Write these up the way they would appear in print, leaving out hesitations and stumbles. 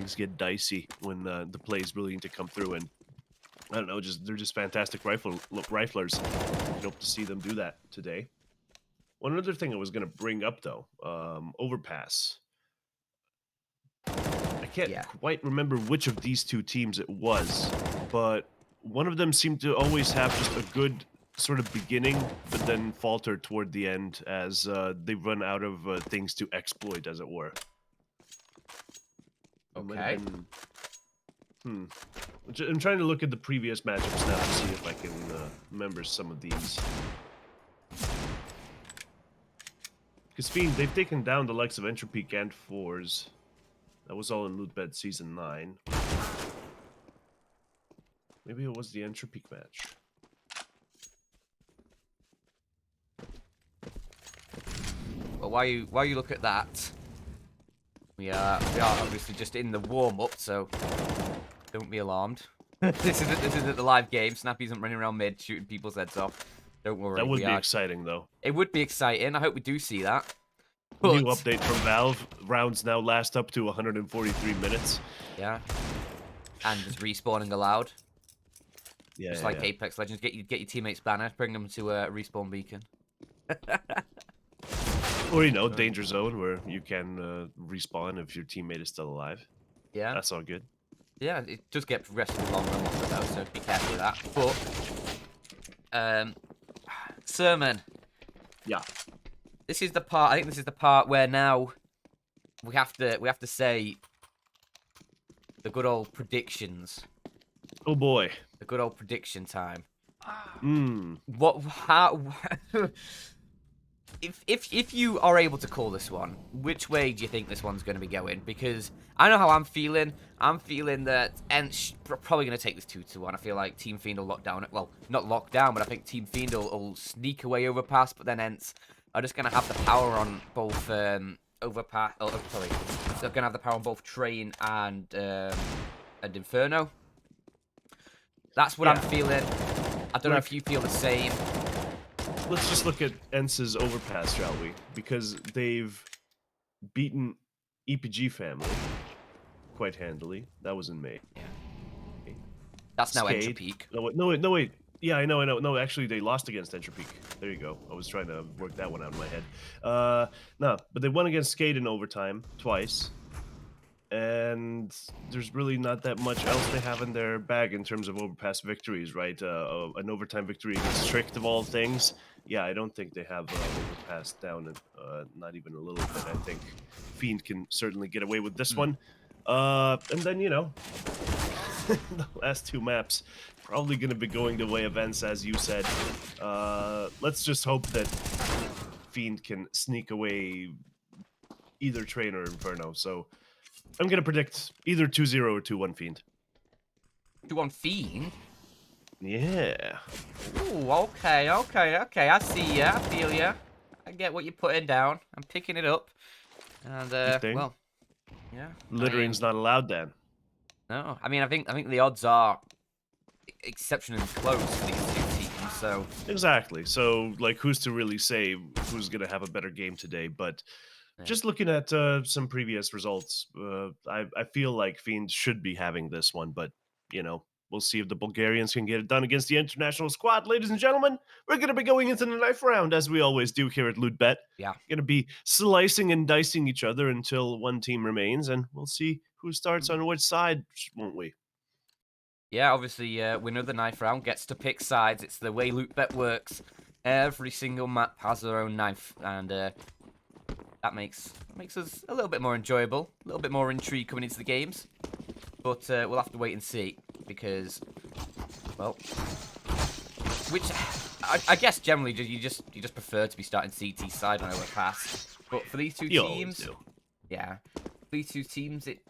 things get dicey when the plays really need to come through. And I don't know, they're just fantastic riflers. I hope to see them do that today. One other thing I was going to bring up though, overpass. I can't quite remember which of these two teams it was, but one of them seemed to always have just a good sort of beginning, but then falter toward the end as they run out of things to exploit, as it were. Okay. I'm trying to look at the previous matchups now to see if I can remember some of these. Because Fiend, they've taken down the likes of Entropy and Fours. That was all in LOOT.BET Season 9. Maybe it was the Entropy match. Well, while you look at that, we are obviously just in the warm-up, so don't be alarmed. This isn't the live game. Snappy isn't running around mid shooting people's heads off. Don't worry. That would be exciting, though. It would be exciting. I hope we do see that. But new update from Valve. Rounds now last up to 143 minutes. Yeah. And just respawning allowed. Yeah. Just like Apex Legends. Get your teammates banner. Bring them to a respawn beacon. Or, you know, danger zone where you can respawn if your teammate is still alive. Yeah. That's all good. Yeah, it does get progressively longer and longer though, so be careful with that. But Sermon. Yeah. This is the part. I think this is the part where now we have to say the good old predictions. Oh boy. The good old prediction time. How if you are able to call this one, which way do you think this one's going to be going? Because I know how I'm feeling. I'm feeling that ENCE probably going to take this 2-1. I feel like Team Fiend will lock down it. Well, not lock down, but I think Team Fiend will sneak away overpass. But then ENCE are just going to have the power on both overpass. Oh, sorry, they're going to have the power on both Train and Inferno. That's what I'm feeling. I don't know if you feel the same. Let's just look at ENCE's overpass, shall we? Because they've beaten EPG Family quite handily. That was in May. Yeah. That's now Entropy. No, wait. Yeah, I know. No, actually, they lost against Entropy. There you go. I was trying to work that one out in my head. No, but they won against Skate in overtime twice. And there's really not that much else they have in their bag in terms of overpass victories, right? An overtime victory against Strict of all things. Yeah, I don't think they have overpass down, not even a little bit. I think Fiend can certainly get away with this one. And then, you know, the last two maps probably going to be going the way of ENCE, as you said. Let's just hope that Fiend can sneak away either Train or Inferno. So I'm going to predict either 2-0 or 2-1 Fiend. 2-1 Fiend? Yeah. Ooh, okay. I see ya. I feel ya. I get what you're putting down. I'm picking it up. And, well, yeah. Littering's not allowed then. No. I mean, I think the odds are exceptionally close for these two teams, so... Exactly. So, like, who's to really say who's going to have a better game today? But just looking at some previous results, I feel like Fiend should be having this one, but, you know, we'll see if the Bulgarians can get it done against the international squad. Ladies and gentlemen, we're going to be going into the knife round, as we always do here at LOOT.BET. Yeah. Going to be slicing and dicing each other until one team remains, and we'll see who starts on which side, won't we? Yeah, obviously, winner of the knife round gets to pick sides. It's the way LOOT.BET works. Every single map has their own knife, and that makes us a little bit more enjoyable, a little bit more intrigue coming into the games. But we'll have to wait and see, because, well, which I guess generally you just prefer to be starting CT side on overpass. But for these two teams, yeah, for these two teams, it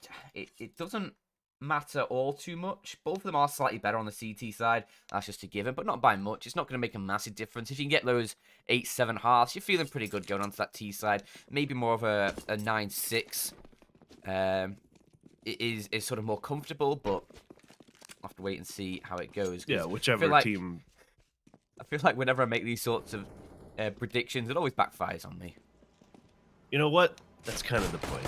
doesn't matter all too much. Both of them are slightly better on the CT side. That's just a given, but not by much. It's not going to make a massive difference. If you can get those 8-7 halves, you're feeling pretty good going onto that T side. Maybe more of a 9-6. It is sort of more comfortable, but I'll have to wait and see how it goes. Yeah, whichever team. I feel like whenever I make these sorts of predictions, it always backfires on me. You know what? That's kind of the point.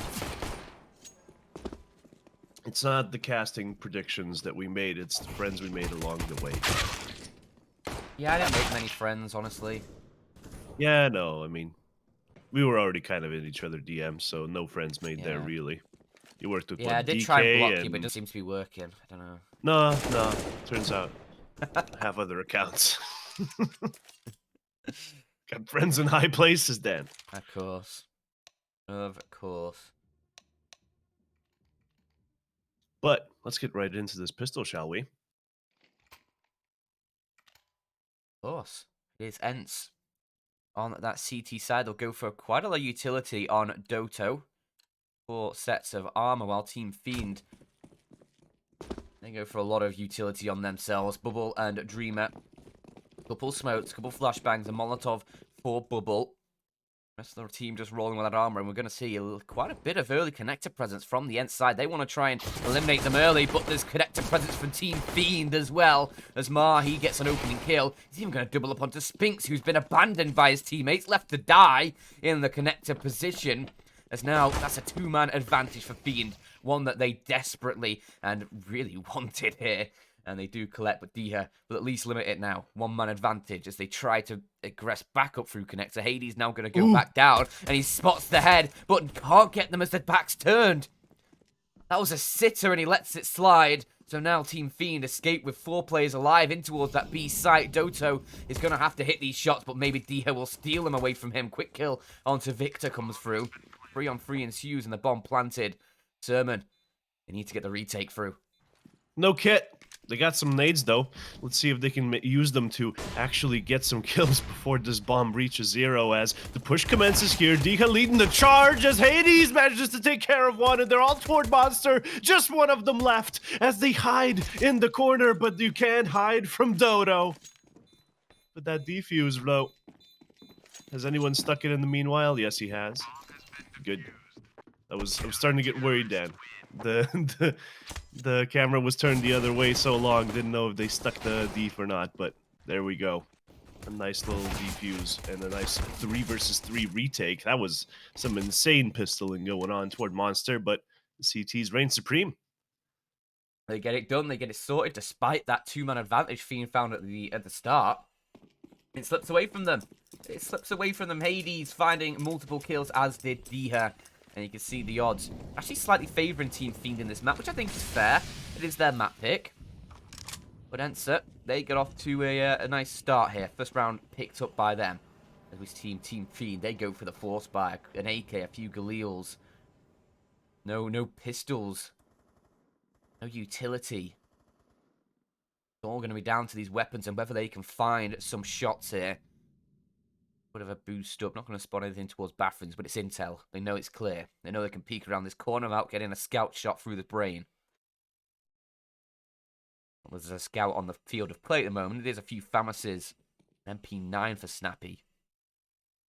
It's not the casting predictions that we made, it's the friends we made along the way. Yeah, I didn't make many friends, honestly. Yeah, no, I mean, we were already kind of in each other DMs, so no friends made there, Yeah. really. You worked with, Yeah, I what, did try and DK block you, but it and... doesn't seem to be working. I don't know. No, no, turns out I have other accounts. Got friends in high places, Dan. Of course. Of course. But let's get right into this pistol, shall we? Of course. It is ENCE. On that CT side, they'll go for quite a lot of utility on Doto. 4 sets of armor, while Team Fiend, they go for a lot of utility on themselves. Bubble and Dreamer. Couple smokes, couple flashbangs, a Molotov for Bubble. Rest of the team just rolling with that armor, and we're going to see quite a bit of early connector presence from the ENCE side. They want to try and eliminate them early, but there's connector presence from Team Fiend as well. As he gets an opening kill. He's even going to double up onto Spinks, who's been abandoned by his teammates, left to die in the connector position. As now, that's a 2-man advantage for Fiend, one that they desperately and really wanted here. And they do collect, but Diha will at least limit it now. 1-man advantage as they try to aggress back up through connector. Hades now going to go back down, and he spots the head, but can't get them as the back's turned. That was a sitter, and he lets it slide. So now Team Fiend escape with 4 players alive in towards that B site. Doto is going to have to hit these shots, but maybe Diha will steal them away from him. Quick kill onto Victor comes through. 3-on-3 ensues, and the bomb planted. Sermon, they need to get the retake through. No kit. They got some nades, though. Let's see if they can use them to actually get some kills before this bomb reaches 0, as the push commences here. Diha leading the charge as Hades manages to take care of one, and they're all toward Monster. Just one of them left as they hide in the corner, but you can't hide from Dodo. But that defuse, though. Has anyone stuck it in the meanwhile? Yes, he has. Good. I was starting to get worried, Dan. The camera was turned the other way so long, didn't know if they stuck the def or not, but there we go. A nice little defuse and a nice 3 versus 3 retake. That was some insane pistoling going on toward Monster, but the CTs reign supreme. They get it done, they get it sorted, despite that 2-man advantage Fiend found at the start. It slips away from them. It slips away from them. Hades finding multiple kills, as did Diha. And you can see the odds actually slightly favouring Team Fiend in this map, which I think is fair. It is their map pick. But ENCE, they get off to a nice start here. First round picked up by them. As we see Team Fiend, they go for the force by an AK, a few Galeals. No pistols. No utility. It's all going to be down to these weapons and whether they can find some shots here. Bit of a boost up. Not going to spot anything towards bathrooms, but it's intel. They know it's clear. They know they can peek around this corner without getting a scout shot through the brain. Well, there's a scout on the field of play at the moment. There's a few Famases. MP9 for Snappy.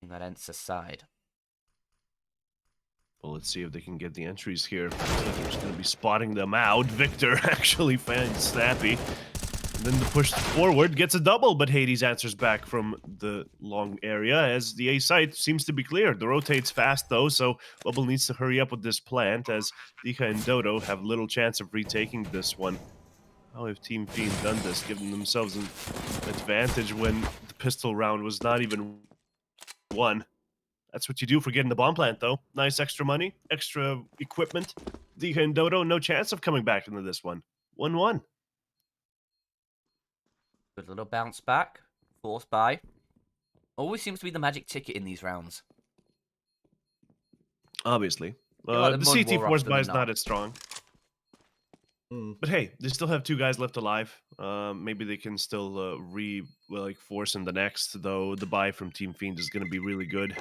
In that ENCE side. Well, let's see if they can get the entries here. Victor's going to be spotting them out. Victor actually finds Snappy. And then the push forward gets a double, but Hades answers back from the long area as the A site seems to be cleared. The rotate's fast, though, so Bubble needs to hurry up with this plant, as Diha and Dodo have little chance of retaking this one. How have Team Fiend done this, giving themselves an advantage when the pistol round was not even won? That's what you do for getting the bomb plant, though. Nice extra money, extra equipment. Diha and Dodo, no chance of coming back into this one. 1-1. Good little bounce back. Force by. Always seems to be the magic ticket in these rounds. Obviously. Like the Mud CT War force often buy than is not. not as strong. But hey, they still have 2 guys left alive. Maybe they can still force in the next, though the buy from Team Fiend is going to be really good.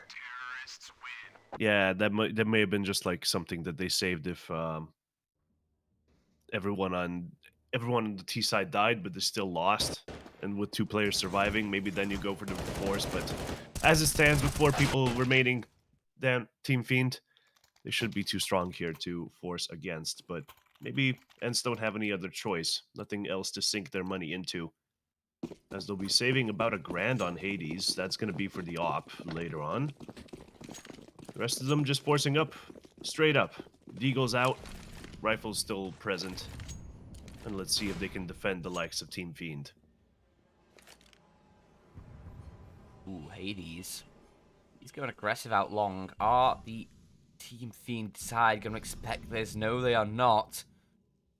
Yeah, that may have been just like something that they saved if everyone on the T side died, but they still lost. And with 2 players surviving, maybe then you go for the force. But as it stands, with 4 people remaining, then Team Fiend, they should be too strong here to force against. But maybe ENCE don't have any other choice. Nothing else to sink their money into. As they'll be saving about $1,000 on Hades. That's going to be for the op later on. The rest of them just forcing up. Straight up. Deagle's out. Rifle's still present. And let's see if they can defend the likes of Team Fiend. Ooh, Hades. He's going aggressive out long. Are the Team Fiend side going to expect this? No, they are not.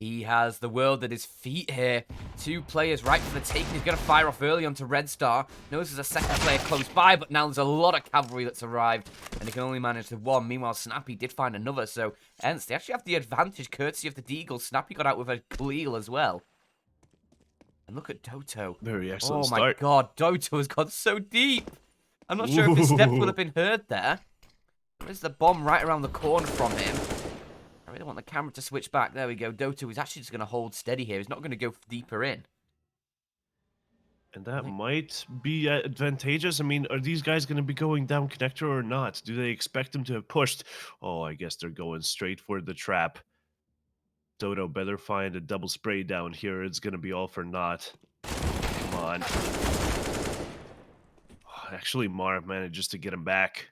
He has the world at his feet here. 2 players right for the taking. He's going to fire off early onto Red Star. Knows there's a second player close by, but now there's a lot of cavalry that's arrived, and he can only manage the one. Meanwhile, Snappy did find another, so ENCE, they actually have the advantage courtesy of the Deagle. Snappy got out with a Khalil as well. And look at Doto. Very excellent Oh my start. god, Doto has gone so deep. I'm not sure if his steps would Ooh. have been heard there. There is the bomb right around the corner from him. I really want the camera to switch back. There we go. Doto is actually just going to hold steady here. He's not going to go deeper in. And that might be advantageous. I mean, are these guys going to be going down connector or not? Do they expect them to have pushed? Oh, I guess they're going straight for the trap. Dodo better find a double spray down here. It's going to be all for naught. Come on. Actually, Mar manages to get him back.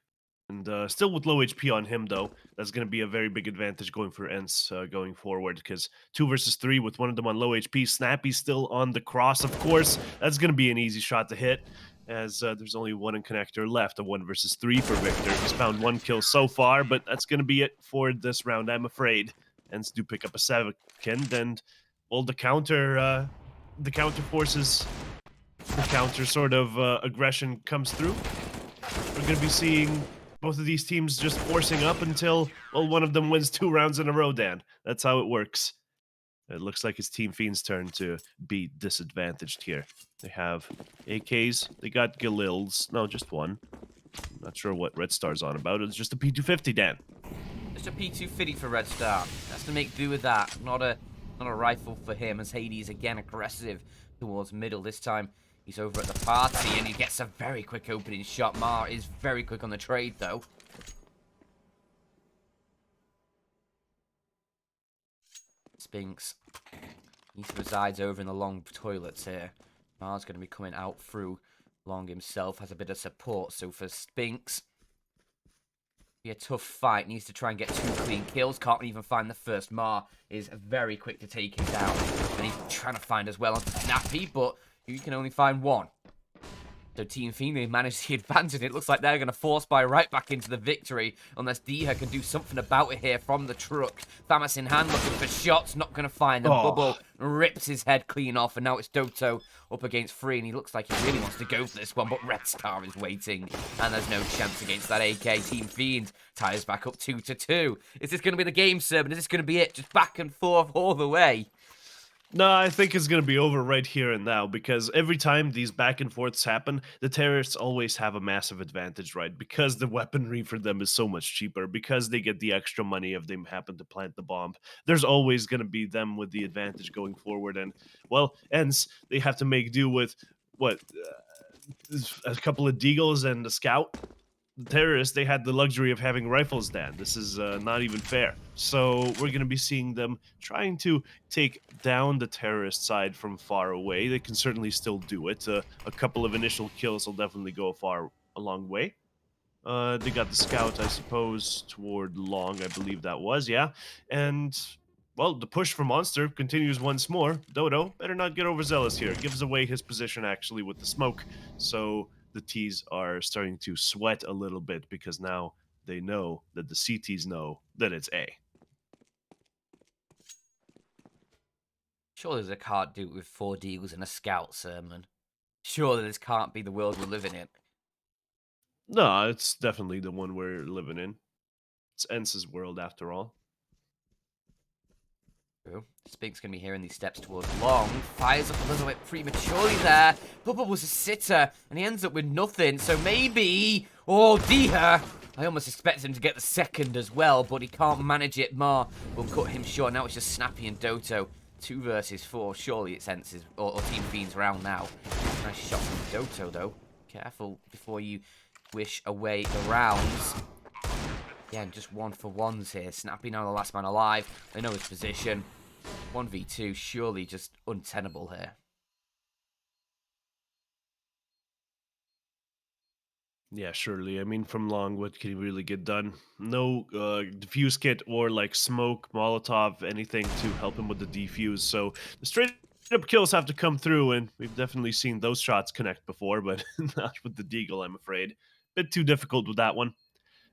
And still with low HP on him, though. That's going to be a very big advantage going for ENCE going forward. Because 2 versus 3 with one of them on low HP. Snappy's still on the cross, of course. That's going to be an easy shot to hit. As there's only one in connector left. A 1 versus 3 for Victor. He's found 1 kill so far. But that's going to be it for this round, I'm afraid. ENCE do pick up a 2nd. And, well, the counter forces... The counter sort of aggression comes through. We're going to be seeing both of these teams just forcing up until, well, one of them wins 2 rounds in a row, Dan. That's how it works. It looks like it's Team Fiend's turn to be disadvantaged here. They have AKs. They got Galils. No, just one. Not sure what Red Star's on about. It's just a P250, Dan. Just a P250 for Red Star. Has to make do with that. Not a rifle for him, as Hades again aggressive towards middle. This time he's over at the party, and he gets a very quick opening shot. Mar is very quick on the trade, though. Spinks. He resides over in the long toilets here. Mar's going to be coming out through long himself. Has a bit of support, so for Spinks, be a tough fight. Needs to try and get 2 clean kills. Can't even find the first. Mar is very quick to take him down. And he's trying to find as well onto Snappy, but you can only find 1. So Team Fiend, they managed the advantage. It looks like they're going to force buy right back into the victory, unless Diha can do something about it here from the truck. Famas in hand, looking for shots, not going to find them. Bubble rips his head clean off, and now it's Doto up against 3, and he looks like he really wants to go for this one, but Red Star is waiting, and there's no chance against that AK. Team Fiend ties back up 2-2. Is this going to be the game, Serban? Is this going to be it? Just back and forth all the way? No, I think it's going to be over right here and now, because every time these back and forths happen, the terrorists always have a massive advantage, right? Because the weaponry for them is so much cheaper, because they get the extra money if they happen to plant the bomb. There's always going to be them with the advantage going forward. And, well, ENCE, they have to make do with, what, a couple of Deagles and a Scout? The terrorists, they had the luxury of having rifles, Dan. This is not even fair. So we're going to be seeing them trying to take down the terrorist side from far away. They can certainly still do it. A couple of initial kills will definitely go a long way. They got the scout, I suppose, toward long, I believe that was, yeah. And, well, the push for Monster continues once more. Dodo better not get overzealous here. Gives away his position, actually, with the smoke. So the T's are starting to sweat a little bit, because now they know that the CTs know that it's A. Surely they can't do it with 4 Deagles and a Scout, Sermon. Surely this can't be the world we're living in. No, it's definitely the one we're living in. It's ENCE's world, after all. True. Spink's going to be hearing these steps towards long. Fires up a little bit prematurely there. Bubba was a sitter, and he ends up with nothing. So maybe... Oh, Diha! I almost expected him to get the 2nd as well, but he can't manage it. Mar will cut him short. Now it's just Snappy and Doto. 2 versus 4. Surely it's ENCE's or Team Fiend's round now. Nice shot from Doto, though. Careful before you wish away the rounds. Yeah, just 1-for-1s here. Snappy now the last man alive. They know his position. 1v2, surely just untenable here. Yeah, surely. I mean, from long, what can he really get done? No defuse kit or like smoke, Molotov, anything to help him with the defuse. So the straight up kills have to come through, and we've definitely seen those shots connect before, but not with the Deagle, I'm afraid. Bit too difficult with that one.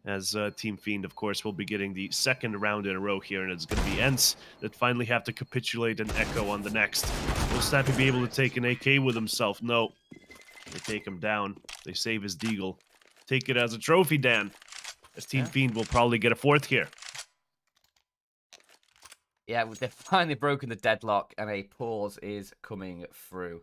As Team Fiend, of course, will be getting the second round in a row here, and it's going to be ENCE that finally have to capitulate and echo on the next. Will Snappy be able to take an AK with himself? No. They take him down. They save his Deagle. Take it as a trophy, Dan. As Team Yeah. Fiend will probably get a fourth here. Yeah, they've finally broken the deadlock, and a pause is coming through.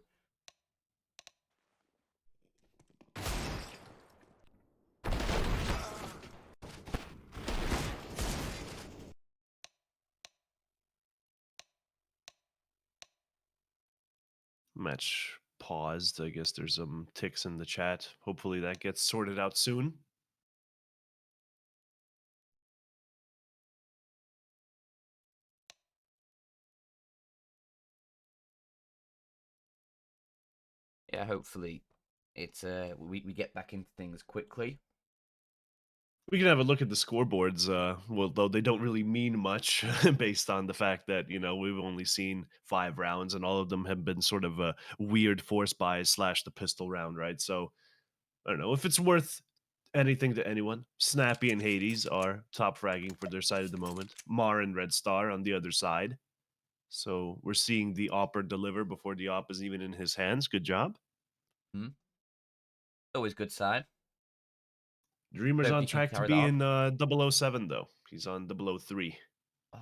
Match paused. I guess there's some ticks in the chat. Hopefully that gets sorted out soon. Yeah, hopefully it's we get back into things quickly. We can have a look at the scoreboards, well, though they don't really mean much based on the fact that, we've only seen 5 rounds and all of them have been sort of a weird force buys slash the pistol round, right? So, I don't know if it's worth anything to anyone. Snappy and Hades are top fragging for their side at the moment. Mar and Red Star on the other side. So we're seeing the Opper deliver before the Op is even in his hands. Good job. Hmm? Always good sign. Dreamer's Hope on you can track to carry that be on. in 007, though. He's on 003.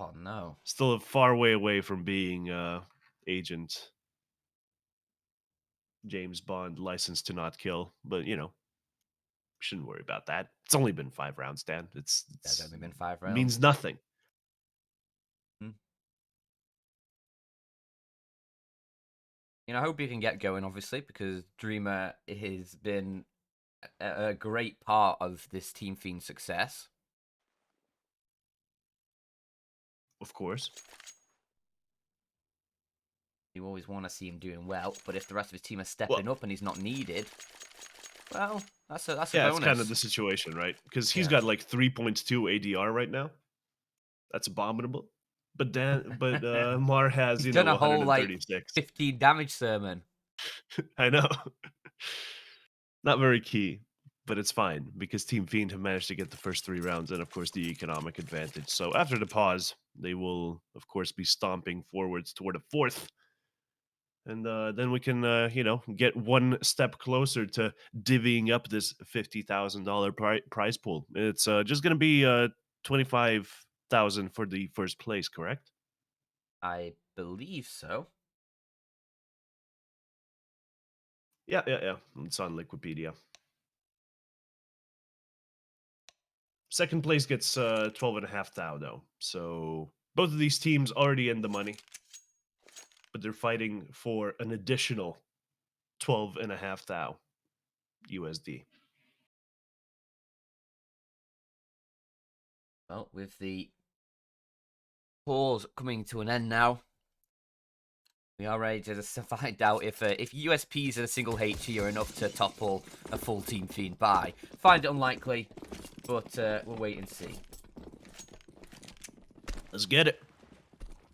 Oh no. Still a far way away from being Agent James Bond, licensed to not kill. But, shouldn't worry about that. It's only been 5 rounds, Dan. There's only been 5 Means rounds. nothing. Hmm. I hope you can get going, obviously, because Dreamer has been a great part of this Team Fiend success. Of course. You always want to see him doing well, but if the rest of his team are Well, stepping up and he's not needed, well, that's a yeah, it's kind of bonus. the situation, right? Because he's Yeah. got like 3.2 ADR right now. That's abominable. But Mar has, He's done a whole like 136. 15 damage sermon. I know. Not very key, but it's fine because Team Fiend have managed to get the first 3 rounds and, of course, the economic advantage. So after the pause, they will, of course, be stomping forwards toward a fourth. And then we can, get one step closer to divvying up this $50,000 prize pool. It's just going to be 25,000 for the first place, correct? I believe so. Yeah, yeah, yeah. It's on Liquipedia. Second place gets 12.5 thou though. So both of these teams already in the money, but they're fighting for an additional 12.5 thou USD. Well, with the pause coming to an end now, we are ready to find out if USPs and a single HE are enough to topple a full Team Fiend buy. Find it unlikely, but we'll wait and see. Let's get it.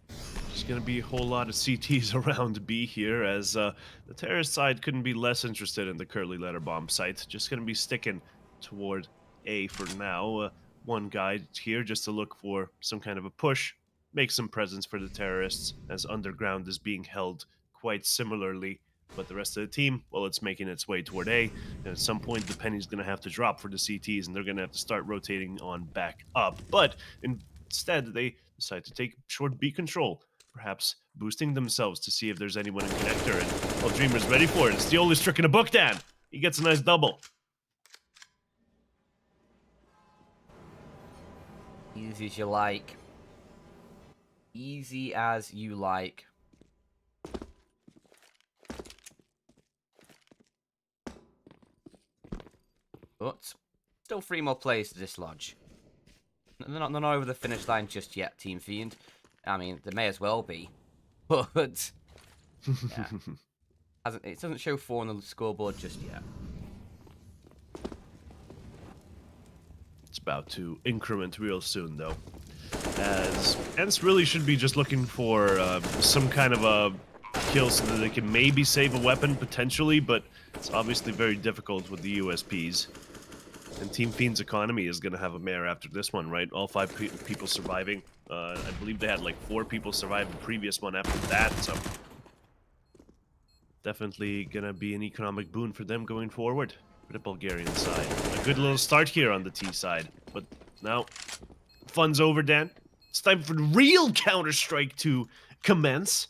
There's going to be a whole lot of CTs around B here, as the terrorist side couldn't be less interested in the Curly Letter Bomb site. Just going to be sticking toward A for now. One guy here just to look for some kind of a push, make some presence for the terrorists, as Underground is being held quite similarly. But the rest of the team, well, it's making its way toward A, and at some point the penny's going to have to drop for the CTs, and they're going to have to start rotating on back up. But instead, they decide to take short B control, perhaps boosting themselves to see if there's anyone in connector. And well, Dreamer's ready for it. It's the only trick in a book, Dan. He gets a nice double. Easy as you like. Easy as you like. But still 3 more players to dislodge. They're not over the finish line just yet, Team Fiend. I mean, they may as well be. But, yeah. It doesn't show 4 on the scoreboard just yet. It's about to increment real soon, though. As ENCE really should be just looking for some kind of a kill so that they can maybe save a weapon, potentially, but it's obviously very difficult with the USPs. And Team Fiend's economy is going to have a mare after this one, right? All 5 people surviving. I believe they had like 4 people survive the previous one after that, so definitely going to be an economic boon for them going forward. For the Bulgarian side. A good little start here on the T side, but now fun's over, Dan. It's time for the real Counter-Strike to commence,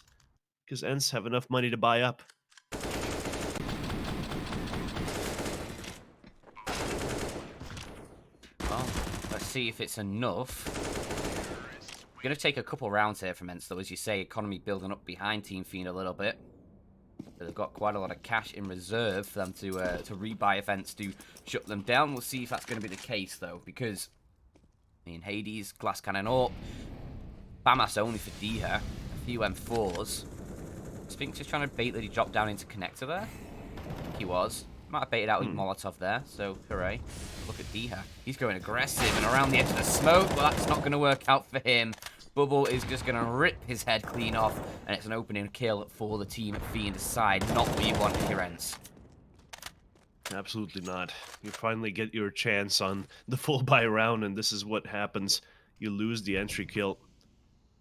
because ENCE have enough money to buy up. Well, let's see if it's enough. Going to take a couple rounds here from ENCE, though, as you say, economy building up behind Team Fiend a little bit. They've got quite a lot of cash in reserve for them to rebuy if ENCE do shut them down. We'll see if that's going to be the case, though, because, I mean, Hades, Glass Cannon up, Bamas only for Diha, a few M4s. Sphinx is trying to bait that he dropped down into Connector there. I think he was. Might have baited out with Molotov there, so hooray. Look at Diha. He's going aggressive and around the edge of the smoke, but that's not going to work out for him. Bubble is just going to rip his head clean off, and it's an opening kill for the team at Fiend's side. Not what you want here, ENCE. Absolutely not. You finally get your chance on the full buy round, and this is what happens. You lose the entry kill.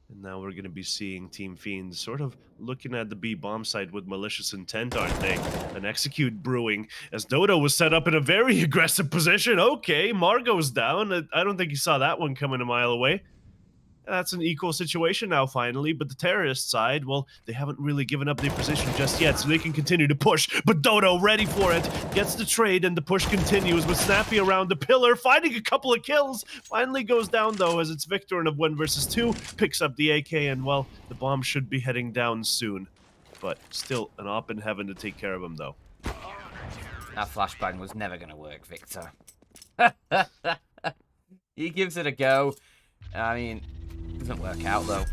And now we're going to be seeing Team Fiend sort of looking at the B bomb site with malicious intent, aren't they? An execute brewing, as Dodo was set up in a very aggressive position. Okay, Margot's down. I don't think he saw that one coming a mile away. That's an equal situation now, finally, but the terrorist side, well, they haven't really given up their position just yet, so they can continue to push, but Dodo, ready for it, gets the trade, and the push continues with Snappy around the pillar, finding a couple of kills, finally goes down, though, as it's Victor in a 1 versus 2, picks up the AK, and, well, the bomb should be heading down soon, but still an op in heaven to take care of him, though. That flashbang was never going to work, Victor. He gives it a go. I mean, doesn't work out, though.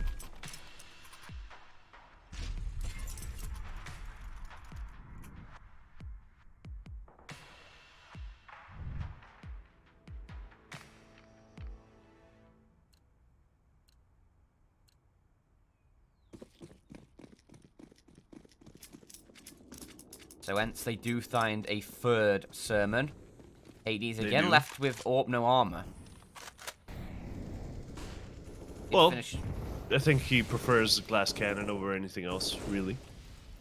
So ENCE, they do find a 3rd sermon. Hades again left with no armor. Well, I think he prefers Glass Cannon over anything else, really.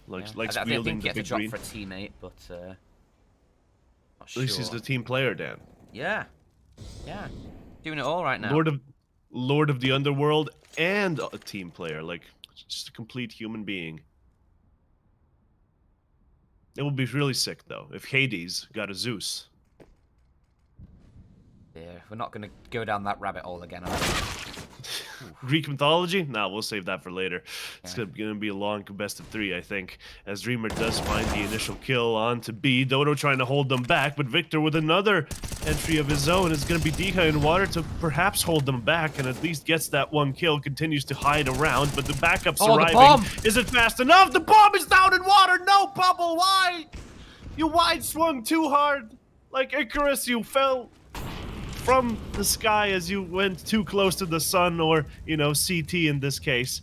Likes wielding the big green. For a teammate, but not At least he's the team player, Dan. Yeah, yeah, doing it all right now. Lord of the Underworld and a team player, like just a complete human being. It would be really sick though if Hades got a Zeus. Yeah, we're not gonna go down that rabbit hole again, are we? Greek mythology? Nah, we'll save that for later. It's gonna be a long best of 3, I think. As Dreamer does find the initial kill on to B. Dodo trying to hold them back, but Victor with another entry of his own is gonna be Diha in water to perhaps hold them back, and at least gets that 1 kill, continues to hide around, but the backup's arriving. Is it fast enough? The bomb is down in water! No, Bubble, why? You wide swung too hard. Like Icarus, you fell from the sky as you went too close to the sun, or, you know, CT in this case.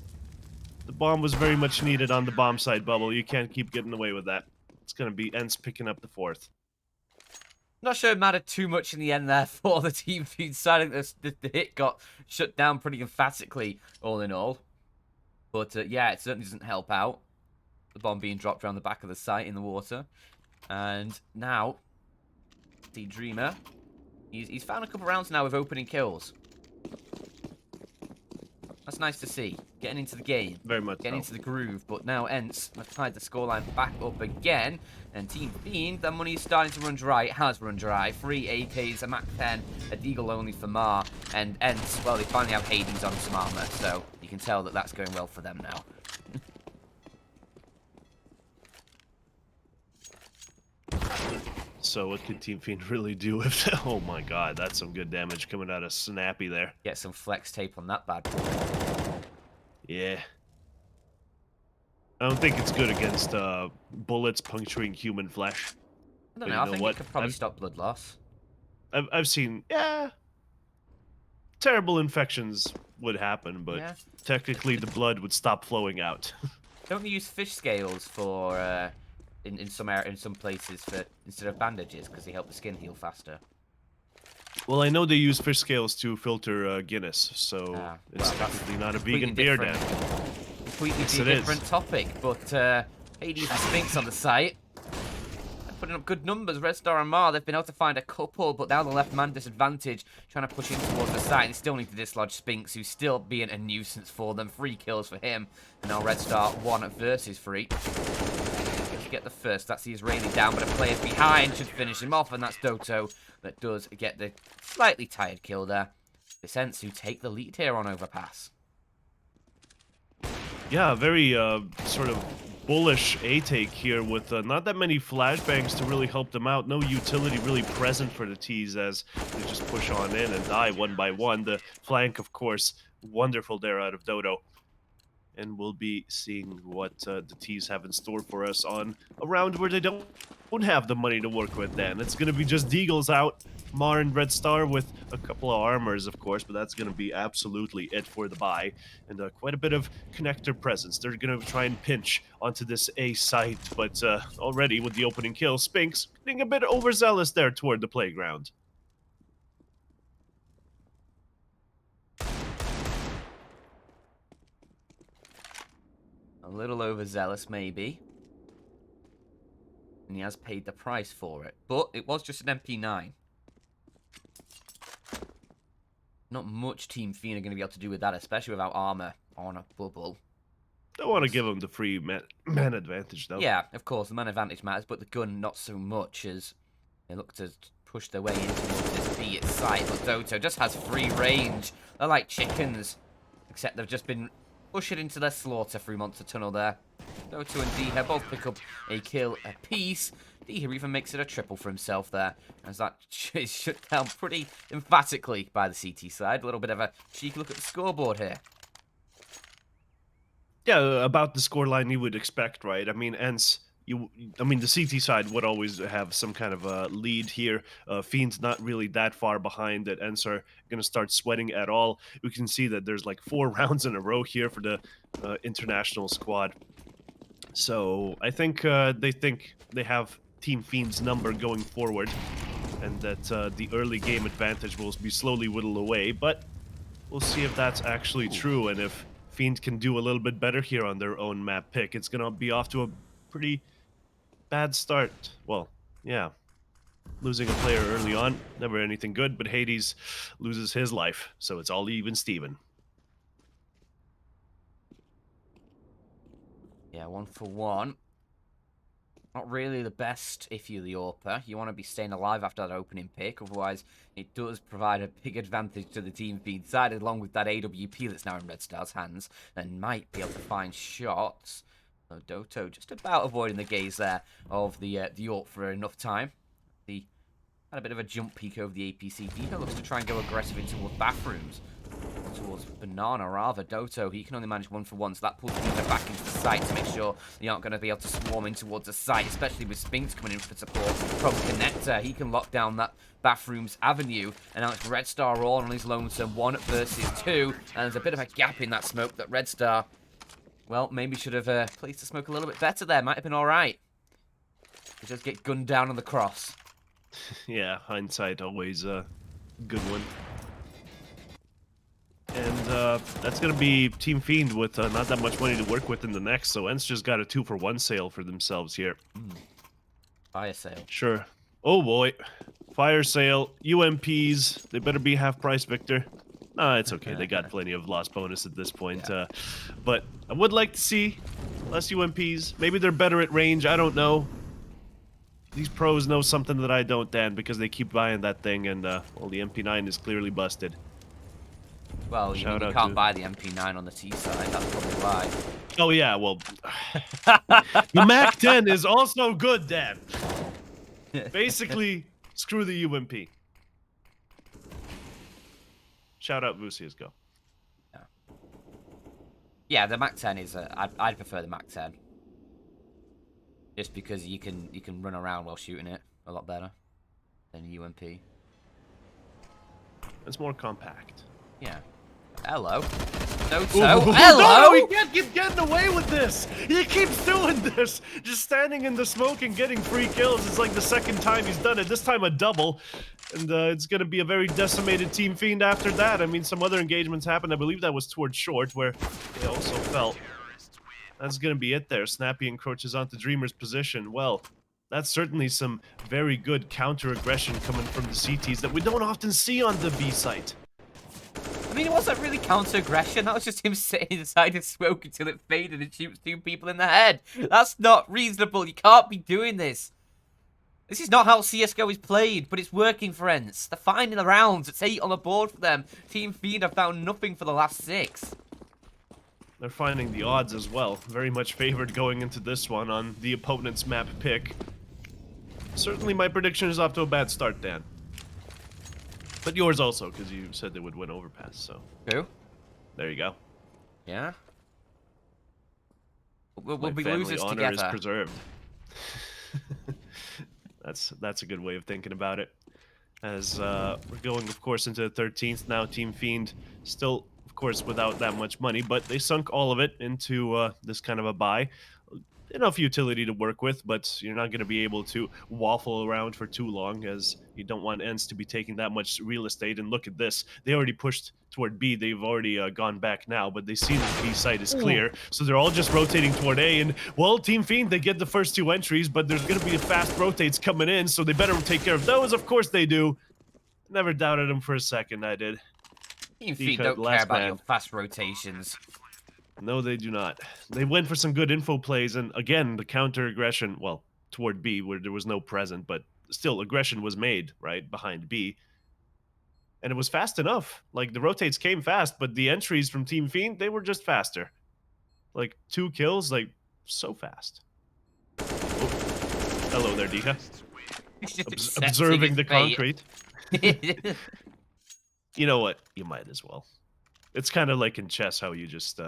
The bomb was very much needed on the bomb site, Bubble. You can't keep getting away with that. It's gonna be ENCE picking up the 4th. Not sure it mattered too much in the end there for the Team Fiend side. I think the hit got shut down pretty emphatically, all in all. But yeah, it certainly doesn't help out. The bomb being dropped around the back of the site in the water. And now, the Dreamer, he's found a couple rounds now with opening kills. That's nice to see. Getting into the game. Very much Getting into the groove. But now ENCE have tied the scoreline back up again. And Team Fiend, their money is starting to run dry. It has run dry. 3 AKs, a MAC-10, a Deagle only for Mar. And ENCE, well, they finally have Hades on some armor. So you can tell that that's going well for them now. So what could Team Fiend really do if... Oh my god, that's some good damage coming out of Snappy there. Get some flex tape on that bad boy. Yeah. I don't think it's good against bullets puncturing human flesh. I don't know, I think it could probably stop blood loss. I've seen... Yeah. terrible infections would happen, but Yeah. technically the blood would stop flowing out. Don't they use fish scales for in some places for instead of bandages because they help the skin heal faster? Well, I know they use fish scales to filter Guinness, so Ah, it's well, that's technically not a completely vegan beer, different. Dan. Completely Yes, it different is. topic, but Hades and Sphinx on the site. They're putting up good numbers. Red Star and Mar, they've been able to find a couple, but now the left man disadvantage, trying to push in towards the site. They still need to dislodge Sphinx, who's still being a nuisance for them. 3 kills for him, and now Red Star 1 versus 3. Get the first. That's the Israeli down, but a player behind should finish him off, and that's Doto that does get the slightly tired kill there. The ENCE who take the lead here on Overpass. Yeah, very sort of bullish A-take here with not that many flashbangs to really help them out. No utility really present for the T's as they just push on in and die one by one. The flank, of course, wonderful there out of Dodo. And we'll be seeing what the T's have in store for us on a round where they don't have the money to work with then. It's going to be just Deagles out, Mar and Red Star with a couple of armors, of course, but that's going to be absolutely it for the buy. And quite a bit of connector presence. They're going to try and pinch onto this A site, but already with the opening kill, Sphinx getting a bit overzealous there toward the playground. A little overzealous, maybe. And he has paid the price for it. But it was just an MP9. Not much Team Fiend are going to be able to do with that, especially without armor on a bubble. Don't want to give them the free man advantage, though. Yeah, of course, the man advantage matters, but the gun not so much as they look to push their way into this B at sight. But Doto just has free range. They're like chickens, except they've just been ushered into their slaughter through Monster Tunnel there. Doto and Diha both pick up a kill apiece. Diha even makes it a triple for himself there, as that is shut down pretty emphatically by the CT side. A little bit of a cheeky look at the scoreboard here. Yeah, about the scoreline you would expect, right? I mean, ENCE, the CT side would always have some kind of a lead here. Fiend's not really that far behind that ENCE are going to start sweating at all. We can see that there's like 4 rounds in a row here for the international squad. So I think they have Team Fiend's number going forward, and that the early game advantage will be slowly whittled away, but we'll see if that's actually true, and if Fiend can do a little bit better here on their own map pick. It's going to be off to a pretty bad start. Well, yeah. Losing a player early on, never anything good, but Hades loses his life, so it's all even Steven. Yeah, 1 for 1. Not really the best if you're the AWPer. You want to be staying alive after that opening pick, otherwise it does provide a big advantage to the Team Fiend side, along with that AWP that's now in Red Star's hands, and might be able to find shots. So Doto just about avoiding the gaze there of the AWP for enough time. He had a bit of a jump peek over the APC. Diha looks to try and go aggressive into towards bathrooms. Towards Banana, rather. Doto, he can only manage 1 for 1, so that pulls Diha back into the site to make sure they aren't going to be able to swarm in towards the site, especially with Sphinx coming in for support from Connector. He can lock down that Bathrooms Avenue, and now it's Red Star all on his lonesome, 1 versus 2, and there's a bit of a gap in that smoke that Red Star, well, maybe should have placed the smoke a little bit better there. Might have been alright. He does get gunned down on the cross. Yeah, hindsight always a good one. And that's going to be Team Fiend with not that much money to work with in the next, so ENCE just got a 2 for 1 sale for themselves here. Fire sale. Sure. Oh boy. Fire sale, UMPs, they better be half price, Victor. It's okay, they got plenty of loss bonus at this point. Yeah. But I would like to see less UMPs. Maybe they're better at range, I don't know. These pros know something that I don't, Dan, because they keep buying that thing, and well, the MP9 is clearly busted. Well, you can't buy the MP9 on the T side, that's probably why. Oh yeah, well, the Mac 10 is also good, Dan. Basically, screw the UMP. Shout out Vucius, go. Yeah, the Mac 10 is. I'd prefer the Mac 10, just because you can run around while shooting it a lot better than UMP. It's more compact. Yeah. Hello. No, No, he hello. can't keep getting away with this. He keeps doing this. Just standing in the smoke and getting free kills. It's like the second time he's done it. This time a double. And it's going to be a very decimated Team Fiend after that. I mean, some other engagements happened. I believe that was towards short, where they also fell. That's going to be it there. Snappy encroaches onto Dreamer's position. Well, that's certainly some very good counter-aggression coming from the CTs that we don't often see on the B site. I mean, it wasn't really counter-aggression. That was just him sitting inside his smoke until it faded and shoots 2 people in the head. That's not reasonable. You can't be doing this. This is not how CSGO is played, but it's working for ENCE. They're finding the rounds. It's 8 on the board for them. Team Fiend have found nothing for the last 6. They're finding the odds as well. Very much favored going into this one on the opponent's map pick. Certainly my prediction is off to a bad start, Dan. But yours also, because you said they would win Overpass, so... Who? There you go. Yeah? We'll My be family losers honor together. is preserved. That's a good way of thinking about it. As we're going, of course, into the 13th now. Team Fiend still, of course, without that much money, but they sunk all of it into this kind of a buy. Enough utility to work with, but you're not going to be able to waffle around for too long, as you don't want ENCE to be taking that much real estate. And look at this. They already pushed toward B. They've already gone back now, but they see that B site is clear, so they're all just rotating toward A. And, well, Team Fiend, they get the first 2 entries, but there's going to be fast rotates coming in, so they better take care of those. Of course they do. Never doubted them for a second, I did. Team Fiend don't care about your fast rotations. No, they do not. They went for some good info plays, and again, the counter-aggression, well, toward B, where there was no present, but still, aggression was made, right, behind B. And it was fast enough. Like, the rotates came fast, but the entries from Team Fiend, they were just faster. Like, 2 kills, like, so fast. Oh. Hello there, Dika. Observing the concrete. You know what? You might as well. It's kind of like in chess how you just,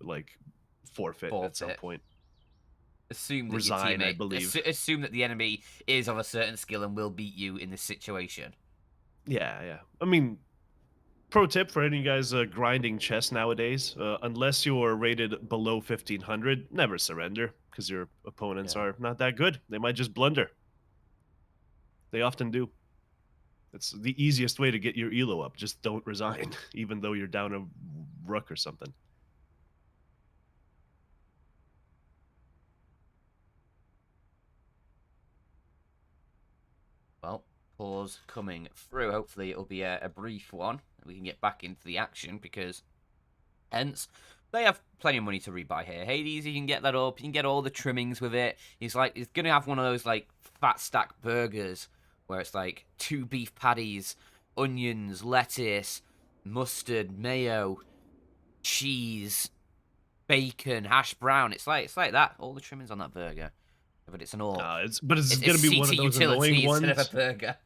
like, forfeit at some point. Assume that Resign, your teammate, I believe. assume that the enemy is of a certain skill and will beat you in this situation. Yeah, yeah. I mean, pro tip for any guys grinding chess nowadays, unless you're rated below 1500, never surrender, because your opponents are not that good. They might just blunder. They often do. It's the easiest way to get your elo up. Just don't resign, even though you're down a rook or something. Well, pause coming through. Hopefully it'll be a brief one. We can get back into the action because ENCE, they have plenty of money to rebuy here. Hades, you can get that up. You can get all the trimmings with it. He's going to have one of those like fat stack burgers where it's like 2 beef patties, onions, lettuce, mustard, mayo, cheese, bacon, hash brown. It's like that. All the trimmings on that burger. But it's an all. It's going to be one of those annoying ones. Instead of a burger.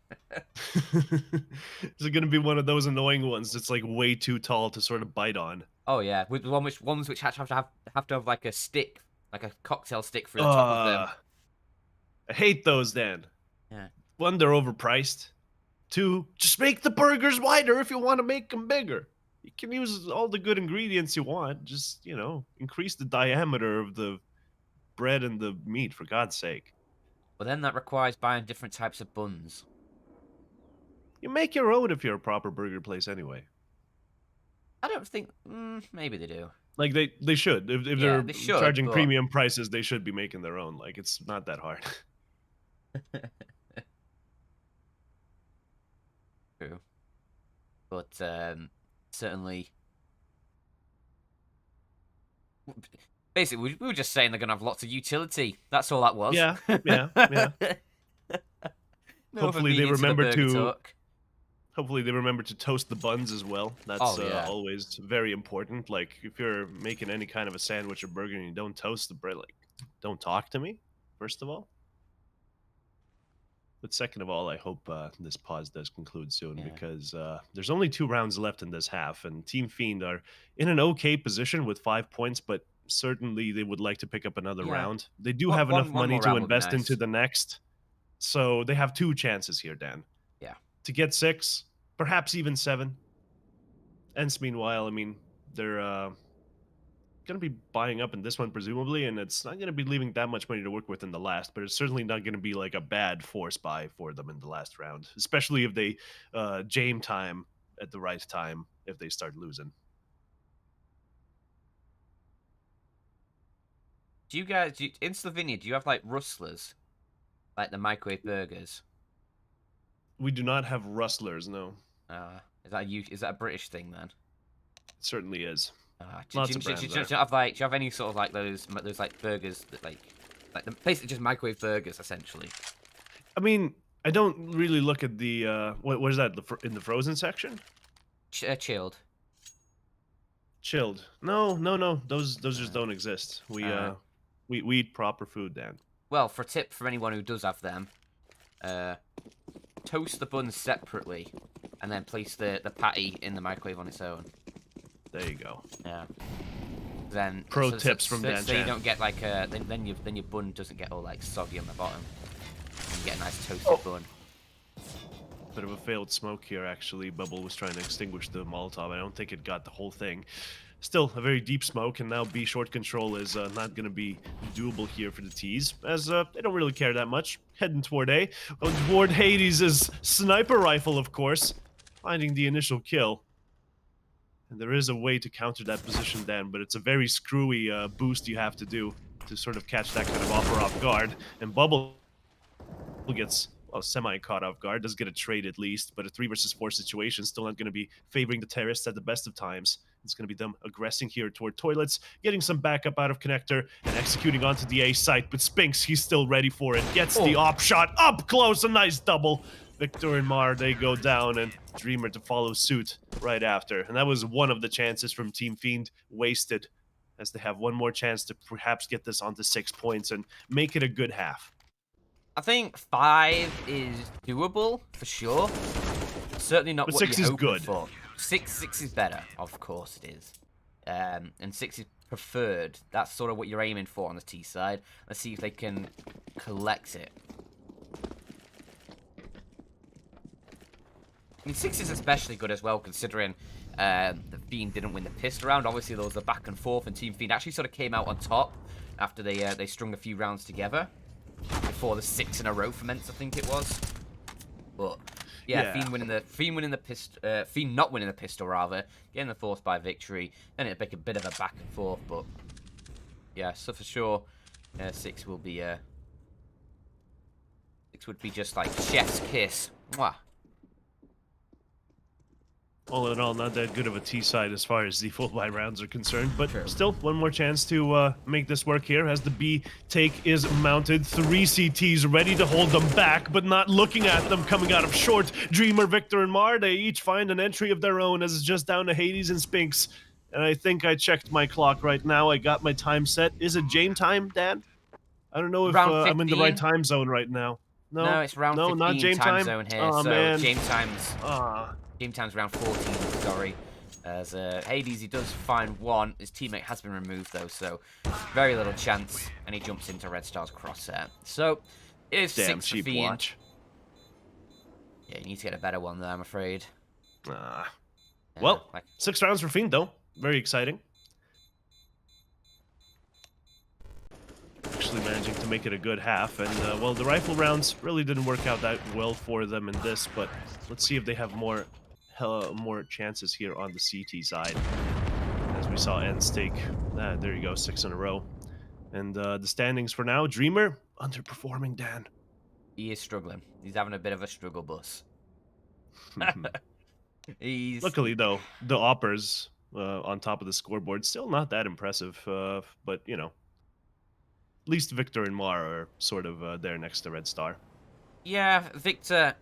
Is it going to be one of those annoying ones that's like way too tall to sort of bite on? Oh yeah, with ones which have to have like a stick, like a cocktail stick for the top of them. I hate those, Dan. Yeah. 1, they're overpriced. 2, just make the burgers wider if you want to make them bigger. You can use all the good ingredients you want. Just, you know, increase the diameter of the bread and the meat, for God's sake. But then that requires buying different types of buns. You make your own if you're a proper burger place anyway. I don't think... maybe they do. Like, they should. If Yeah, they're charging premium prices, they should be making their own. Like, it's not that hard. True. But, certainly... Basically, we were just saying they're going to have lots of utility. That's all that was. Yeah. No Hopefully they remember to... talk. Hopefully they remember to toast the buns as well. That's always very important. Like, if you're making any kind of a sandwich or burger and you don't toast the bread, like, don't talk to me, first of all. But second of all, I hope this pause does conclude soon, because there's only 2 rounds left in this half, and Team Fiend are in an okay position with 5 points, but certainly they would like to pick up another round. They do have enough money to invest into the next, so they have 2 chances here, Dan. Yeah. To get 6, perhaps even 7. ENCE, meanwhile, I mean, they're going to be buying up in this one, presumably, and it's not going to be leaving that much money to work with in the last, but it's certainly not going to be like a bad force buy for them in the last round, especially if they jam time at the right time if they start losing. Do you guys, in Slovenia, do you have like rustlers? Like the microwave burgers? We do not have rustlers, no. Is that a British thing then? It certainly is. Do, Lots do, of do, do, brands do you there. have like, do you have any sort of like those like burgers that basically just microwave burgers essentially? I mean, I don't really look at the what is that in the frozen section? Chilled. Chilled. No, no, no. Those just don't exist. We eat proper food, Dan. Well, for a tip for anyone who does have them, toast the buns separately, and then place the patty in the microwave on its own. There you go. Yeah. Then Pro tips from Dan so you Chan. don't get like then your bun doesn't get all like soggy on the bottom. You get a nice toasted bun. Bit of a failed smoke here, actually. Bubble was trying to extinguish the Molotov. I don't think it got the whole thing. Still, a very deep smoke, and now B short control is not going to be doable here for the T's, as they don't really care that much. Heading toward A. Toward Hades' sniper rifle, of course, finding the initial kill. And there is a way to counter that position, Dan, but it's a very screwy boost you have to do to sort of catch that kind of offer off guard. And Bubble gets, well, semi-caught off guard, does get a trade at least, but a 3 versus 4 situation still not going to be favoring the terrorists at the best of times. It's going to be them aggressing here toward toilets, getting some backup out of Connector, and executing onto the A site, but Spinks, he's still ready for it, gets the op shot up close, a nice double. Victor and Mar, they go down, and Dreamer to follow suit right after. And that was one of the chances from Team Fiend wasted, as they have one more chance to perhaps get this onto 6 points and make it a good half. I think 5 is doable for sure. Certainly not But what 6 you're is hoping good. for. 6 is better, of course it is. And 6 is preferred. That's sort of what you're aiming for on the T side. Let's see if they can collect it. I mean, 6 is especially good as well, considering the Fiend didn't win the pistol round. Obviously, there was a back and forth, and Team Fiend actually sort of came out on top after they strung a few rounds together before the 6 in a row for ENCE, I think it was. But yeah, Fiend not winning the pistol rather, getting the force by victory. Then it'd make a bit of a back and forth, but yeah, so for sure, 6 will be 6 would be just like chef's kiss. Mwah. All in all, not that good of a T side as far as the full buy rounds are concerned, but True. still one more chance to make this work here as the B take is mounted. 3 CTs ready to hold them back, but not looking at them coming out of short. Dreamer, Victor, and Mar, they each find an entry of their own as it's just down to Hades and Spinks. And I think I checked my clock right now. I got my time set. Is it Jame time, Dan? I don't know if I'm in the right time zone right now. No, it's round 15 not Jame time zone here. Oh, so man. Game time's round 14, sorry. As Hades, he does find one. His teammate has been removed, though, so very little chance. And he jumps into Red Star's crosshair. So, it is Damn 6 cheap for Fiend. watch. Yeah, you need to get a better one there, I'm afraid. Well, 6 rounds for Fiend, though. Very exciting. Actually managing to make it a good half. And, well, the rifle rounds really didn't work out that well for them in this, but let's see if they have more chances here on the CT side. As we saw ENCE take, there you go, 6 in a row. And the standings for now, Dreamer, underperforming, Dan. He is struggling. He's having a bit of a struggle bus. Luckily, though, the Oppers on top of the scoreboard, still not that impressive, but, you know, at least Victor and Mar are sort of there next to Red Star. Yeah, Victor.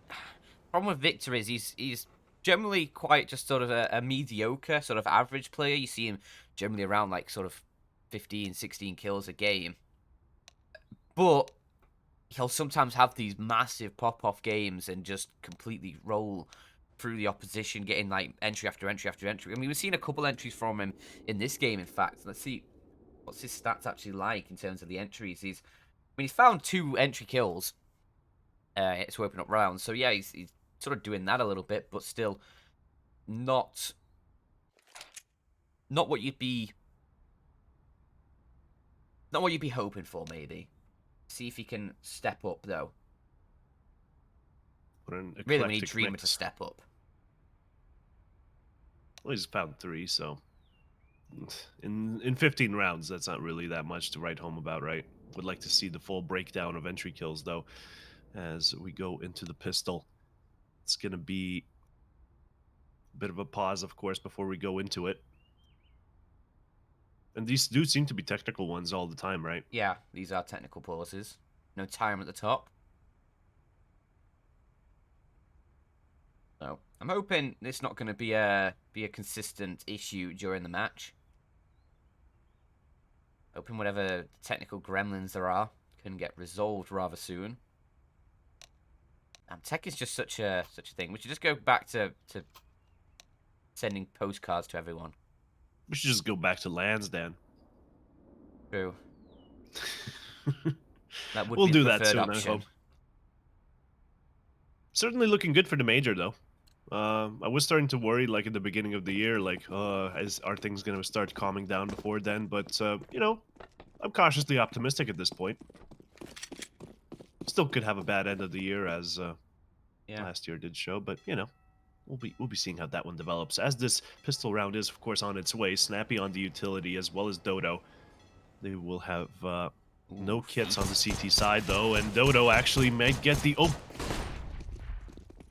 Problem with Victor is he's generally quite just sort of a mediocre, sort of average player. You see him generally around like sort of 15, 16 kills a game. But he'll sometimes have these massive pop-off games and just completely roll through the opposition, getting like entry after entry after entry. I mean, we've seen a couple entries from him in this game, in fact. Let's see what's his stats actually like in terms of the entries. He's found 2 entry kills to open up rounds. So yeah, he's sort of doing that a little bit, but still not not what you'd be hoping for, maybe. See if he can step up, though. What an Really, we need eclectic Dreamer to mix. step up. Well, he's found 3, so in 15 rounds, that's not really that much to write home about, right? Would like to see the full breakdown of entry kills, though, as we go into the pistol. It's going to be a bit of a pause, of course, before we go into it. And these do seem to be technical ones all the time, right? Yeah, these are technical pauses. No time at the top. So I'm hoping it's not going to be a consistent issue during the match. Hoping whatever technical gremlins there are can get resolved rather soon. Tech is just such a thing. We should just go back to sending postcards to everyone. We should just go back to Lansdowne. True. That would We'll be the do that preferred soon, option. I hope. Certainly looking good for the major, though. I was starting to worry, like, at the beginning of the year, like, are things going to start calming down before then? But, you know, I'm cautiously optimistic at this point. Still could have a bad end of the year, as last year did show, but, you know, we'll be seeing how that one develops. As this pistol round is, of course, on its way, Snappy on the utility, as well as Dodo. They will have no kits on the CT side, though, and Dodo actually might get the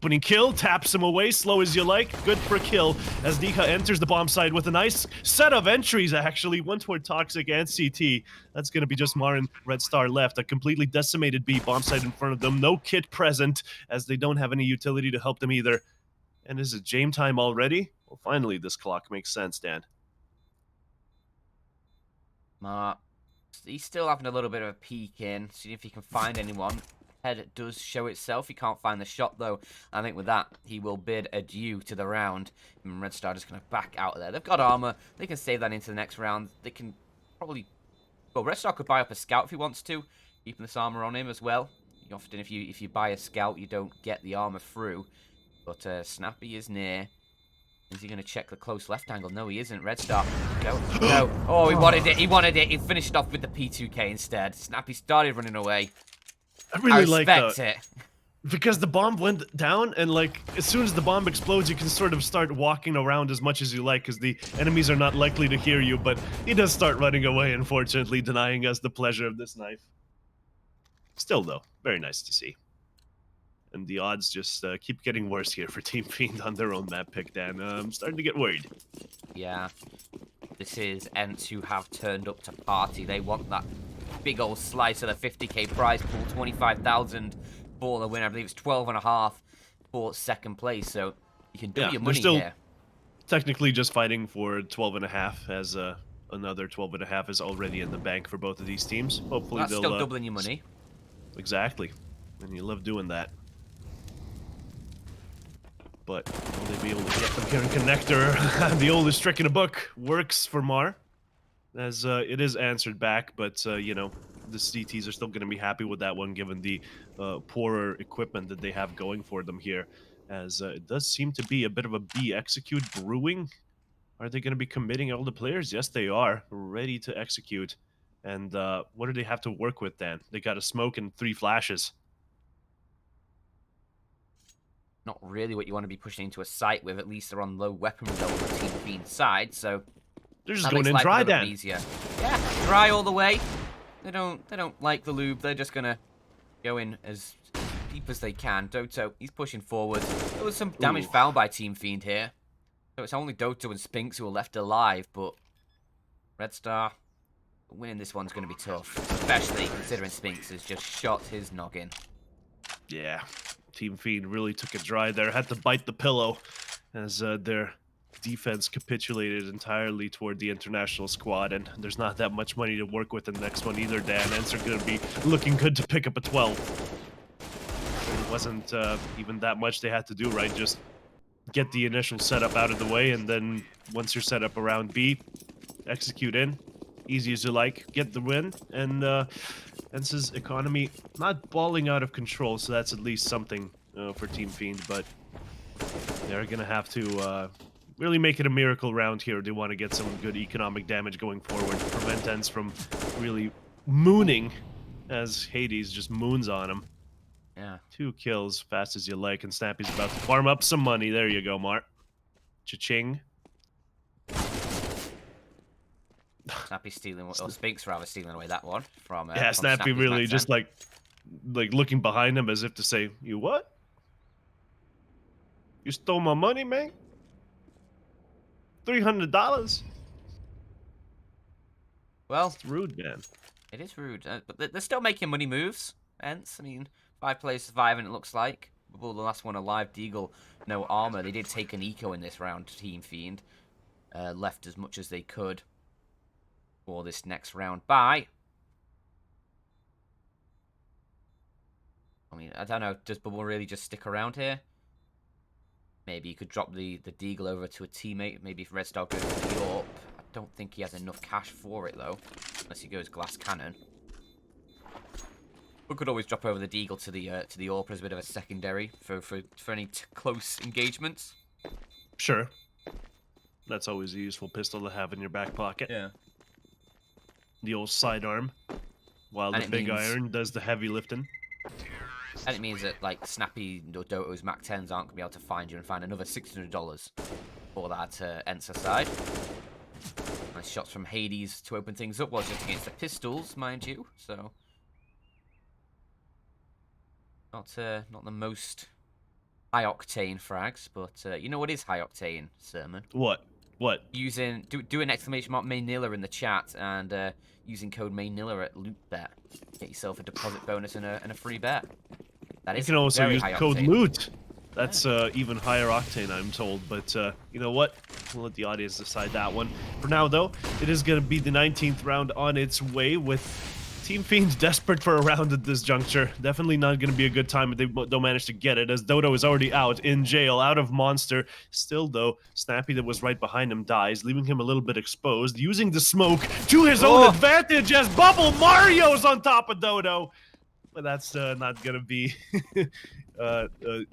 opening kill, taps him away, slow as you like, good for kill, as Dika enters the bomb side with a nice set of entries, actually, one toward Toxic and CT. That's going to be just Mar and Red Star left, a completely decimated B bomb site in front of them, no kit present, as they don't have any utility to help them either. And is it Jame time already? Well, finally, this clock makes sense, Dan. He's still having a little bit of a peek in, seeing if he can find anyone. Head does show itself. He can't find the shot, though. I think with that, he will bid adieu to the round. And Red Star just going to back out of there. They've got armor. They can save that into the next round. They can probably... Well, Red Star could buy up a scout if he wants to, keeping this armor on him as well. Often, if you buy a scout, you don't get the armor through. But Snappy is near. Is he going to check the close left angle? No, he isn't. Red Star. Go. No. Oh, he wanted it. He wanted it. He finished off with the P2K instead. Snappy started running away. I really like respect it. Because the bomb went down, and like as soon as the bomb explodes, you can sort of start walking around as much as you like, because the enemies are not likely to hear you. But he does start running away, unfortunately, denying us the pleasure of this knife. Still, though, very nice to see. And the odds just keep getting worse here for Team Fiend on their own map pick, Dan. I'm starting to get worried. Yeah. This is ENCE who have turned up to party. They want that big old slice of the 50k prize pool, 25,000 for the win. I believe it's 12.5 for second place, so you can double your money here. Technically just fighting for 12.5, as another 12.5 is already in the bank for both of these teams. Hopefully that's they'll still doubling your money. Exactly, and you love doing that. But will they be able to get the Karen Connector? The oldest trick in a book works for Mar, as it is answered back, but you know, the CTs are still going to be happy with that one, given the poorer equipment that they have going for them here, as it does seem to be a bit of a B execute brewing. Are they going to be committing all the players? Yes, they are, ready to execute. And what do they have to work with, then? They got a smoke and 3 flashes. Not really what you want to be pushing into a site with. At least they're on low weapon result on the Team Fiend side, so they're just going in dry, Dan. Easier. Yeah, dry all the way. They don't like the lube. They're just gonna go in as deep as they can. Doto, he's pushing forward. There was some damage found by Team Fiend here, so it's only Doto and Spinks who are left alive. But Red Star, winning this one's going to be tough, especially considering Spinks has just shot his noggin. Yeah, Team Fiend really took it dry there. Had to bite the pillow as their defense capitulated entirely toward the international squad, and there's not that much money to work with in the next one either, Dan. ENCE are going to be looking good to pick up a 12. It wasn't even that much they had to do, right? Just get the initial setup out of the way, and then once you're set up around B, execute in. Easy as you like, get the win, and ENCE's economy not balling out of control, so that's at least something for Team Fiend, but they're going to have to really make it a miracle round here. They want to get some good economic damage going forward to prevent ENCE from really mooning as Hades just moons on him. Yeah. 2 kills, fast as you like, and Snappy's about to farm up some money. There you go, Mart. Cha-ching. Snappy stealing, or Spinks rather, stealing away that one from. Yeah, from Snappy Snappy's really Max just 10. like looking behind him as if to say, "You what? You stole my money, man? $300? Well, It's rude, man." it is rude, but they're still making money moves. ENCE, I mean, 5 players surviving, it looks like. Well, the last one alive, Deagle, no armor. They did take an eco in this round, Team Fiend. Left as much as they could for this next round. Bye. I mean, I don't know. Does Bubble really just stick around here? Maybe you could drop the Deagle over to a teammate. Maybe if Red Star goes to the AWP. I don't think he has enough cash for it, though. Unless he goes glass cannon. We could always drop over the Deagle to the AWP as a bit of a secondary for any close engagements. Sure. That's always a useful pistol to have in your back pocket. Yeah. The old sidearm. While And the it big means- iron does the heavy lifting. And it means that, like, Snappy or Doto's Mac 10s aren't going to be able to find you and find another $600 for that ENCE side. Nice shots from Hades to open things up. Well, just against the pistols, mind you. So, not the most high-octane frags, but you know what is high-octane, Sermon? What? What? Do an exclamation mark Manila in the chat and using code Manila at LOOT.BET. Get yourself a deposit bonus and a free bet. That You is can also very use high code octane. LOOT. That's even higher octane, I'm told. But you know what? We'll let the audience decide that one. For now, though, it is going to be the 19th round on its way with Team Fiend desperate for a round at this juncture. Definitely not going to be a good time if they don't manage to get it, as Dodo is already out, in jail, out of Monster. Still, though, Snappy that was right behind him dies, leaving him a little bit exposed, using the smoke to his own advantage as Bubble Mario's on top of Dodo. But that's not going to be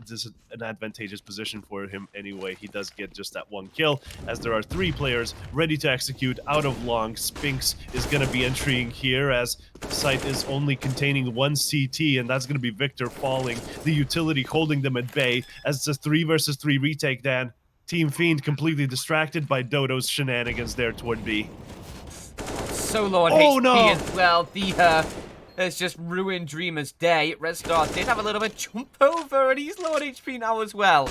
just an advantageous position for him anyway. He does get just that 1 kill, as there are 3 players ready to execute out of long. Spinks is going to be entering here, as the site is only containing 1 CT, and that's going to be Victor falling. The utility holding them at bay, as it's a 3 versus 3 retake, Dan. Team Fiend completely distracted by Dodo's shenanigans there toward B. So low on Oh, HP no! as well. It's just ruined Dreamer's day. Red Star did have a little bit of jump over, and he's low on HP now as well.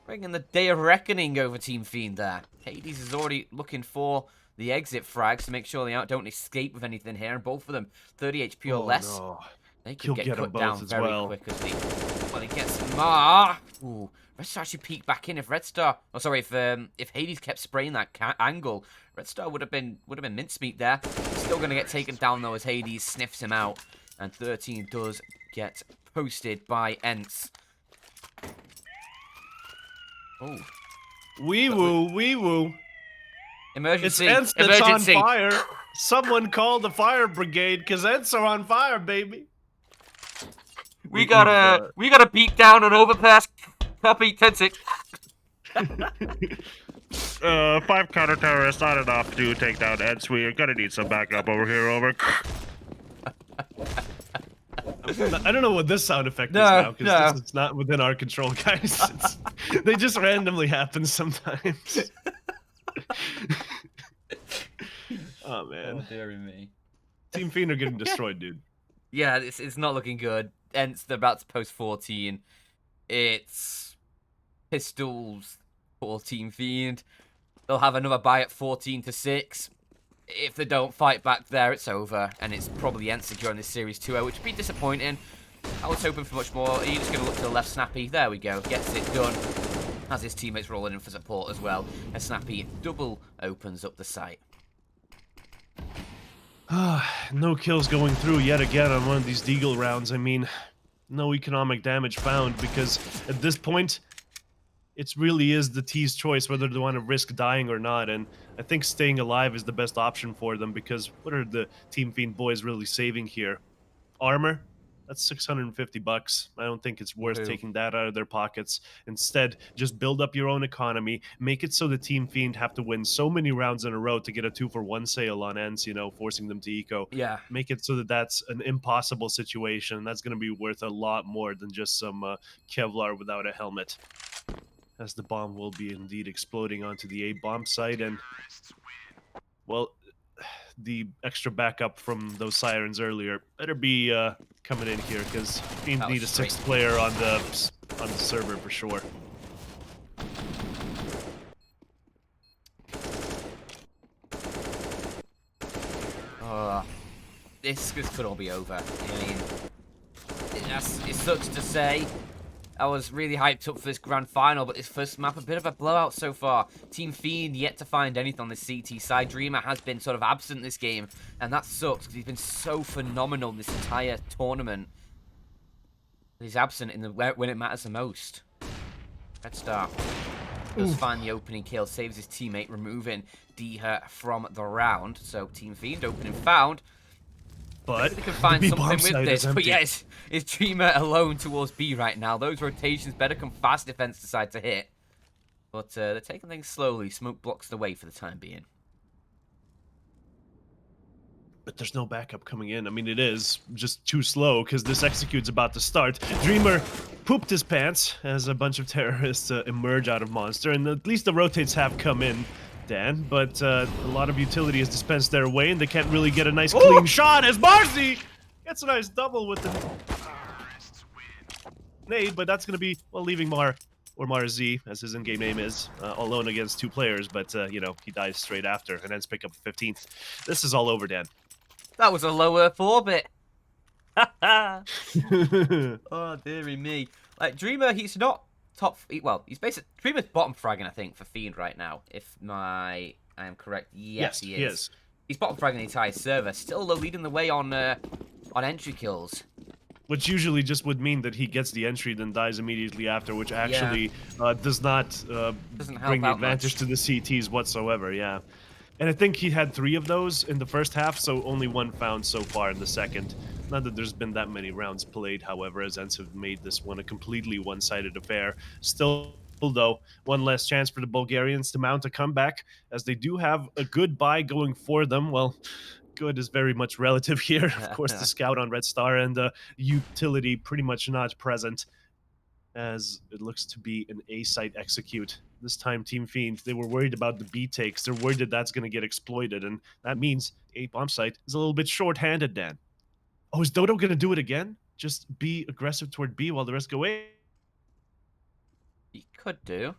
Bringing the day of reckoning over Team Fiend there. Hades is already looking for the exit frags to make sure they don't escape with anything here, and both of them 30 HP or less. No. They could He'll get get 'em cut both down as very well. quick as he gets Mar. Ooh, Red Star should peek back in if Red Star. Oh, sorry, if Hades kept spraying that angle, Red Star would have been mincemeat there. Still gonna get taken down though as Hades sniffs him out, and 13 does get posted by ENCE. Oh, Wee woo, wee woo. It's emergency! ENCE that's Emergency! on fire. Someone call the fire brigade, because ENCE are on fire, baby. We gotta beat down an overpass. Copy 10-6. 5 counter-terrorists, not enough to take down ENCE. We're gonna need some backup over here, over. I don't know what this sound effect is now, because this is not within our control, guys. They just randomly happen sometimes. Oh, man. Oh, dearie me. Team Fiend are getting destroyed, dude. Yeah, it's not looking good. ENCE, they're about to post 14. It's pistols for Team Fiend. They'll have another buy at 14-6. If they don't fight back there, it's over. And it's probably ENCE securing this series 2-0, which would be disappointing. I was hoping for much more. He's just going to look to the left, Snappy. There we go. Gets it done. As his teammates rolling in for support as well. And Snappy double opens up the site. No kills going through yet again on one of these Deagle rounds. I mean, no economic damage found, because at this point, it really is the T's choice whether they want to risk dying or not, and I think staying alive is the best option for them, because what are the Team Fiend boys really saving here? Armor? That's 650 bucks. I don't think it's worth Woohoo. taking that out of their pockets. Instead, just build up your own economy. Make it so the Team Fiend have to win so many rounds in a row to get a 2-for-1 sale on ENCE, you know, forcing them to eco. Yeah. Make it so that that's an impossible situation. That's going to be worth a lot more than just some Kevlar without a helmet. As the bomb will be indeed exploding onto the A bomb site, and well, the extra backup from those sirens earlier better be coming in here, because Fiend That need a was sixth straight. player on the server for sure. This could all be over. I mean, it sucks to say. I was really hyped up for this grand final, but this first map, a bit of a blowout so far. Team Fiend yet to find anything on the CT side. Dreamer has been sort of absent this game, and that sucks because he's been so phenomenal this entire tournament. He's absent in the when it matters the most. Red Star does find the opening kill, saves his teammate, removing Deha from the round. So Team Fiend opening found. But They can find the B something bomb with site this. is But empty. yes, is Dreamer alone towards B right now. Those rotations better come fast if ENCE decide to hit. But they're taking things slowly. Smoke blocks the way for the time being. But there's no backup coming in. I mean, it is just too slow because this execute's about to start. Dreamer pooped his pants as a bunch of terrorists emerge out of Monster, and at least the rotates have come in, Dan, but a lot of utility is dispensed their way, and they can't really get a nice clean shot as Marcy gets a nice double with the nade, but that's going to be, well, leaving Mar, or Marz, as his in-game name is, alone against two players, but, you know, he dies straight after, and ends pick up 15th. This is all over, Dan. That was a lower 4-bit. Oh, dearie me. Like, Dreamer, he's not top... Well, he's basically... Dreamer's bottom fragging, I think, for Fiend right now. If I am correct. Yes, he is. He's bottom fragging the entire server. Still leading the way on entry kills. Which usually just would mean that he gets the entry, then dies immediately after, which actually does not Doesn't help bring the out advantage much. to the CTs whatsoever, yeah. And I think he had 3 of those in the first half, so only 1 found so far in the second. Not that there's been that many rounds played, however, as ENCE have made this one a completely one-sided affair. Still, though, one last chance for the Bulgarians to mount a comeback, as they do have a good buy going for them. Well, good is very much relative here. Of course, the scout on Red Star and the utility pretty much not present, as it looks to be an A site execute. This time, Team Fiend, they were worried about the B takes. They're worried that that's going to get exploited, and that means A bomb site is a little bit short-handed, Dan. Oh, is Dodo going to do it again? Just be aggressive toward B while the rest go A? He could do.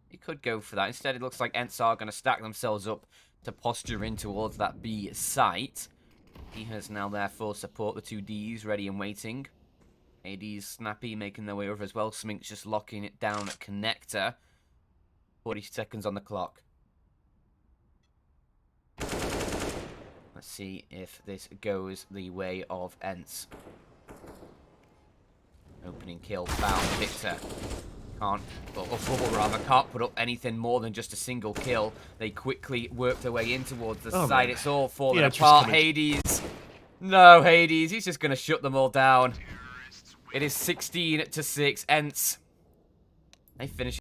He could go for that. Instead, it looks like ENCE are going to stack themselves up to posture in towards that B site. He has now therefore support the 2Ds ready and waiting. AD's snappy, making their way over as well. Smink's just locking it down at connector. 40 seconds on the clock. Let's see if this goes the way of ENCE. Opening kill found. Victor can't, or Bubble rather, can't put up anything more than just a single kill. They quickly work their way in towards the side. Man. It's all falling It's apart. coming. Hades. No, Hades. He's just going to shut them all down. It is 16-6. ENCE. They finish